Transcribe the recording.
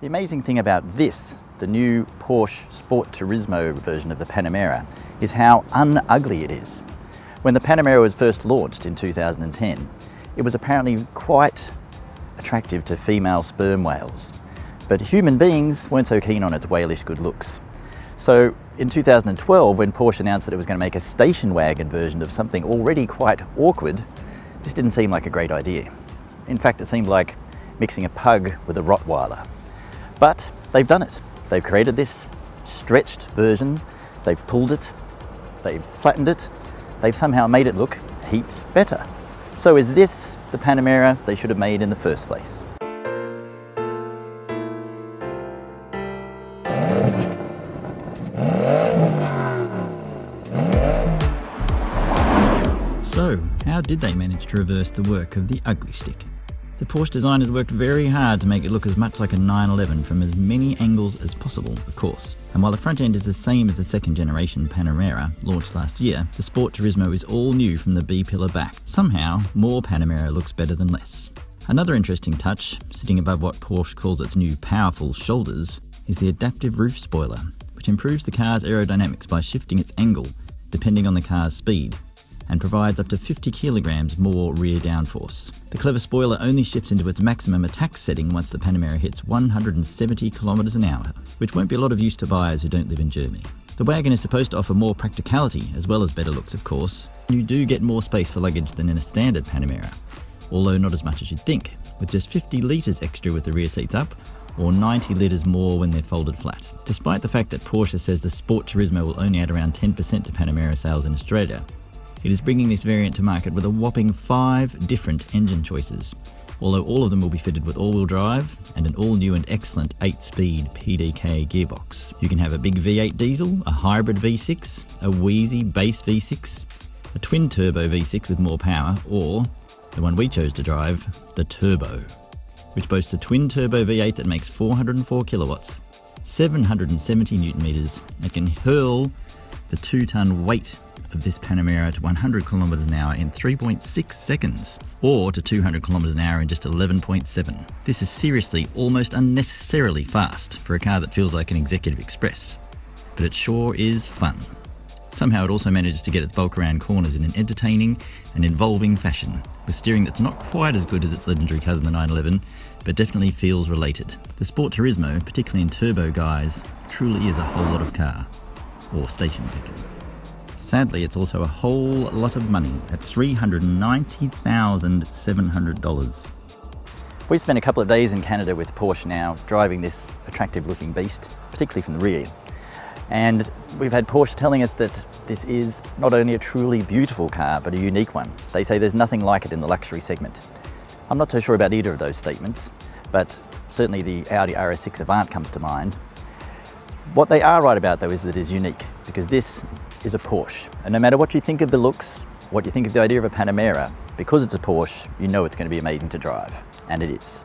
The amazing thing about this, the new Porsche Sport Turismo version of the Panamera, is how unugly it is. When the Panamera was first launched in 2010, it was apparently quite attractive to female sperm whales, but human beings weren't so keen on its whalish good looks. So in 2012, when Porsche announced that it was going to make a station wagon version of something already quite awkward, this didn't seem like a great idea. In fact, it seemed like mixing a pug with a Rottweiler. But they've done it. They've created this stretched version, they've pulled it, they've flattened it, they've somehow made it look heaps better. So is this the Panamera they should have made in the first place? So, how did they manage to reverse the work of the ugly stick? The Porsche designers worked very hard to make it look as much like a 911 from as many angles as possible, of course. And while the front end is the same as the second generation Panamera, launched last year, the Sport Turismo is all new from the B-pillar back. Somehow, more Panamera looks better than less. Another interesting touch, sitting above what Porsche calls its new powerful shoulders, is the adaptive roof spoiler, which improves the car's aerodynamics by shifting its angle depending on the car's speed, and provides up to 50 kilograms more rear downforce. The clever spoiler only shifts into its maximum attack setting once the Panamera hits 170 kilometers an hour, which won't be a lot of use to buyers who don't live in Germany. The wagon is supposed to offer more practicality as well as better looks, of course. You do get more space for luggage than in a standard Panamera, although not as much as you'd think, with just 50 litres extra with the rear seats up, or 90 litres more when they're folded flat. Despite the fact that Porsche says the Sport Turismo will only add around 10% to Panamera sales in Australia, it is bringing this variant to market with a whopping 5 different engine choices, although all of them will be fitted with all-wheel drive and an all-new and excellent 8-speed PDK gearbox. You can have a big V8 diesel, a hybrid V6, a Wheezy base V6, a twin-turbo V6 with more power, or the one we chose to drive, the Turbo, which boasts a twin-turbo V8 that makes 404 kilowatts, 770 newton meters, and can hurl the 2-ton weight of this Panamera to 100 kilometers an hour in 3.6 seconds, or to 200 kilometers an hour in just 11.7. This is seriously almost unnecessarily fast for a car that feels like an executive express, but it sure is fun. Somehow it also manages to get its bulk around corners in an entertaining and involving fashion, with steering that's not quite as good as its legendary cousin the 911, but definitely feels related. The Sport Turismo, particularly in turbo guise, truly is a whole lot of car, or station wagon. Sadly, it's also a whole lot of money at $390,700. We've spent a couple of days in Canada with Porsche now, driving this attractive looking beast, particularly from the rear. And we've had Porsche telling us that this is not only a truly beautiful car, but a unique one. They say there's nothing like it in the luxury segment. I'm not so sure about either of those statements, but certainly the Audi RS6 Avant comes to mind. What they are right about though is that it is unique, because this is a Porsche. And no matter what you think of the looks, what you think of the idea of a Panamera, because it's a Porsche, you know it's going to be amazing to drive. And it is.